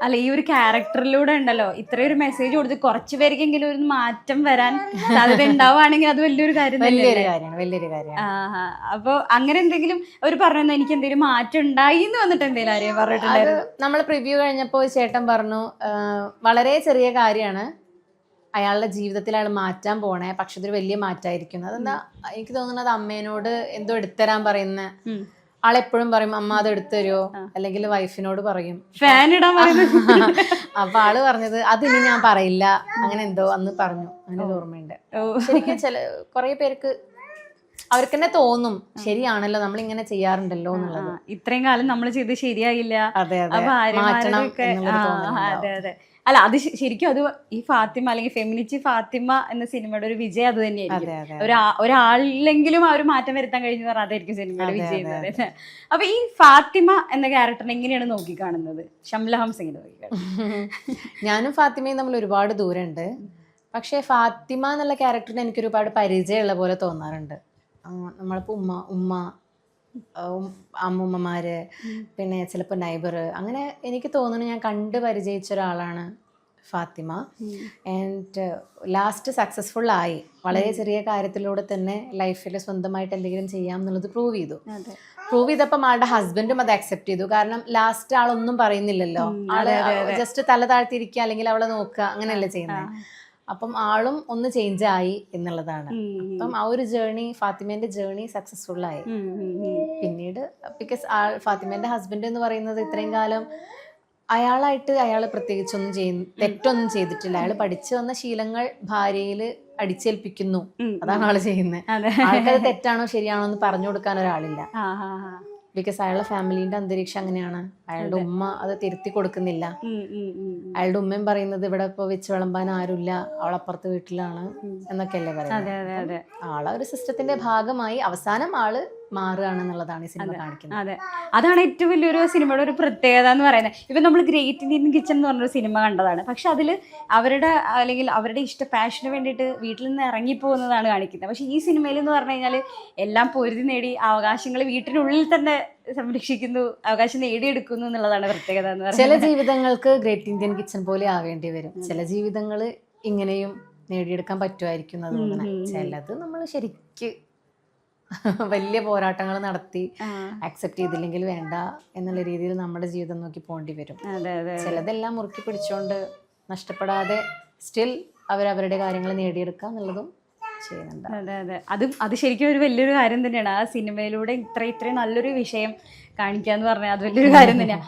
അല്ല ഈ ഒരു ക്യാരക്ടറിലൂടെ ഉണ്ടല്ലോ ഇത്രയൊരു മെസ്സേജ് കൊടുത്ത് കുറച്ചു പേർക്കെങ്കിലും ഒരു മാറ്റം വരാൻ സാധ്യത ഉണ്ടാവുകയാണെങ്കിൽ അത് വലിയൊരു കാര്യം വലിയൊരു കാര്യമാണ്, വലിയൊരു കാര്യമാണ്. അപ്പൊ അങ്ങനെ എന്തെങ്കിലും അവർ പറഞ്ഞു എനിക്ക് എന്തെങ്കിലും മാറ്റം ഉണ്ടായി എന്ന് വന്നിട്ട് എന്തെങ്കിലും ആരെയും പറഞ്ഞിട്ടുണ്ടായിരുന്നു? നമ്മൾ പ്രിവ്യൂ കഴിഞ്ഞപ്പോൾ ചേട്ടൻ പറഞ്ഞു വളരെ ചെറിയ കാര്യമാണ് അയാളുടെ ജീവിതത്തിൽ അയാൾ മാറ്റാൻ പോണേ, പക്ഷെ ഇതൊരു വലിയ മാറ്റമായിരിക്കും. അതെന്താ എനിക്ക് തോന്നുന്നത് അമ്മേനോട് എന്തോ എടുത്തരാൻ പറയുന്ന ആളെപ്പോഴും പറയും അമ്മ അത് എടുത്തു തരുമോ, അല്ലെങ്കിൽ വൈഫിനോട് പറയും ഫാൻ ഇടാൻ പറയുന്നത്. അപ്പൊ ആള് പറഞ്ഞത് അതിനി ഞാൻ പറയില്ല അങ്ങനെ എന്തോ അന്ന് പറഞ്ഞു, അങ്ങനെ ഓർമ്മയുണ്ട്. ശരിക്കും കുറെ പേർക്ക് അവർക്ക് തന്നെ തോന്നും ശരിയാണല്ലോ നമ്മൾ ഇങ്ങനെ ചെയ്യാറുണ്ടല്ലോ എന്നുള്ളത്. ഇത്രയും കാലം നമ്മൾ ചെയ്ത് ശരിയായില്ല, അതെ അതെ മാറ്റണം എന്നുള്ളൊരു തോന്നലുണ്ടാവും. അതെ അതെ. അല്ല അത് ശരിക്കും അത് ഈ ഫാത്തിമ അല്ലെങ്കിൽ ഫെമിനിസ്റ്റ് ഫാത്തിമ എന്ന സിനിമയുടെ ഒരു വിജയം അത് തന്നെയായിരിക്കും. ഒരാളിലെങ്കിലും ആ ഒരു മാറ്റം വരുത്താൻ കഴിഞ്ഞു പറഞ്ഞാൽ അതായിരിക്കും സിനിമയുടെ വിജയം എന്ന് പറയുന്നത്. അപ്പൊ ഈ ഫാത്തിമ എന്ന ക്യാരക്ടറിനെ എങ്ങനെയാണ് നോക്കിക്കാണുന്നത്? ഷംല ഹംസ എങ്ങനെ നോക്കിക്കാണുന്നത്? ഞാനും ഫാത്തിമയും തമ്മിൽ ഒരുപാട് ദൂരമുണ്ട്. പക്ഷേ ഫാത്തിമ എന്നുള്ള ക്യാരക്ടറിന് എനിക്ക് ഒരുപാട് പരിചയമുള്ള പോലെ തോന്നാറുണ്ട്. നമ്മളിപ്പോൾ ഉമ്മ അമ്മൂമ്മമാര്, പിന്നെ ചിലപ്പോൾ നൈബർ, അങ്ങനെ എനിക്ക് തോന്നുന്നു ഞാൻ കണ്ട് പരിചയിച്ച ഒരാളാണ് ഫാത്തിമ. ആൻഡ് ലാസ്റ്റ് സക്സസ്ഫുൾ ആയി, വളരെ ചെറിയ കാര്യത്തിലൂടെ തന്നെ ലൈഫിൽ സ്വന്തമായിട്ട് എന്തെങ്കിലും ചെയ്യാം എന്നുള്ളത് പ്രൂവ് ചെയ്തപ്പം ആളുടെ ഹസ്ബൻഡും അത് അക്സെപ്റ്റ് ചെയ്തു. കാരണം ലാസ്റ്റ് ആളൊന്നും പറയുന്നില്ലല്ലോ, ആള് ജസ്റ്റ് തല താഴ്ത്തിരിക്കുക അല്ലെങ്കിൽ അവളെ നോക്കുക അങ്ങനെയല്ലേ ചെയ്യുന്നത്. അപ്പം ആളും ഒന്ന് ചേഞ്ച് ആയി എന്നുള്ളതാണ്. അപ്പം ആ ഒരു ജേർണി, ഫാത്തിമേന്റെ ജേർണി സക്സസ്ഫുൾ ആയി. പിന്നീട് ബിക്കോസ് ഫാത്തിമേന്റെ ഹസ്ബൻഡ് എന്ന് പറയുന്നത് ഇത്രയും കാലം അയാളായിട്ട് അയാൾ പ്രത്യേകിച്ചൊന്നും തെറ്റൊന്നും ചെയ്തിട്ടില്ല. അയാൾ പഠിച്ചു വന്ന ശീലങ്ങൾ ഭാര്യയിൽ അടിച്ചേൽപ്പിക്കുന്നു, അതാണ് ആള് ചെയ്യുന്നത്. ആൾക്കത് തെറ്റാണോ ശരിയാണോ എന്ന് പറഞ്ഞു കൊടുക്കാൻ ഒരാളില്ല. ബിക്കോസ് അയാളുടെ ഫാമിലിന്റെ അന്തരീക്ഷം അങ്ങനെയാണ്. അയാളുടെ ഉമ്മ അത് തിരുത്തി കൊടുക്കുന്നില്ല. അയാളുടെ ഉമ്മയും പറയുന്നത് ഇവിടെ ഇപ്പൊ വെച്ച് വിളമ്പാൻ ആരുമില്ല, അവളപ്പുറത്ത് വീട്ടിലാണ് എന്നൊക്കെയല്ലേ പറയുന്നത്. ആളെ ഒരു സിസ്റ്റത്തിന്റെ ഭാഗമായി അവസാനം ആള് മാറുകയാണെന്നുള്ളതാണ് ഈ സിനിമ കാണിക്കുന്നത്. അതെ, അതാണ് ഏറ്റവും വലിയൊരു സിനിമയുടെ ഒരു പ്രത്യേകത എന്ന് പറയുന്നത്. ഇപ്പം നമ്മൾ ഗ്രേറ്റ് ഇന്ത്യൻ കിച്ചൺ എന്ന് പറഞ്ഞൊരു സിനിമ കണ്ടതാണ്. പക്ഷെ അതിൽ അവരുടെ ഇഷ്ട പാഷന് വേണ്ടിയിട്ട് വീട്ടിൽ നിന്ന് ഇറങ്ങിപ്പോകുന്നതാണ് കാണിക്കുന്നത്. പക്ഷെ ഈ സിനിമയിൽ എന്ന് പറഞ്ഞു കഴിഞ്ഞാൽ എല്ലാം പൊരുതി നേടി അവകാശങ്ങൾ വീട്ടിനുള്ളിൽ തന്നെ സംരക്ഷിക്കുന്നു, അവകാശം നേടിയെടുക്കുന്നു എന്നുള്ളതാണ് പ്രത്യേകത എന്ന് പറയുന്നത്. ചില ജീവിതങ്ങൾക്ക് ഗ്രേറ്റ് ഇന്ത്യൻ കിച്ചൺ പോലെ ആവേണ്ടി വരും, ചില ജീവിതങ്ങൾ ഇങ്ങനെയും നേടിയെടുക്കാൻ പറ്റുമായിരിക്കും. അതുകൊണ്ട് ചിലത് നമ്മൾ ശരിക്ക് വലിയ പോരാട്ടങ്ങൾ നടത്തി അക്സെപ്റ്റ് ചെയ്തില്ലെങ്കിൽ വേണ്ട എന്നുള്ള രീതിയിൽ നമ്മുടെ ജീവിതം നോക്കി പോകേണ്ടി വരും. ചിലതെല്ലാം മുറുക്കി പിടിച്ചുകൊണ്ട് നഷ്ടപ്പെടാതെ സ്റ്റിൽ അവരവരുടെ കാര്യങ്ങൾ നേടിയെടുക്കുക എന്നുള്ളതും ചെയ്യുന്നുണ്ട്. അത് ശരിക്കും ഒരു വലിയൊരു കാര്യം തന്നെയാണ്. ആ സിനിമയിലൂടെ ഇത്രയും നല്ലൊരു വിഷയം കാണിക്കുക എന്ന് പറഞ്ഞാൽ അത് വലിയൊരു കാര്യം തന്നെയാണ്.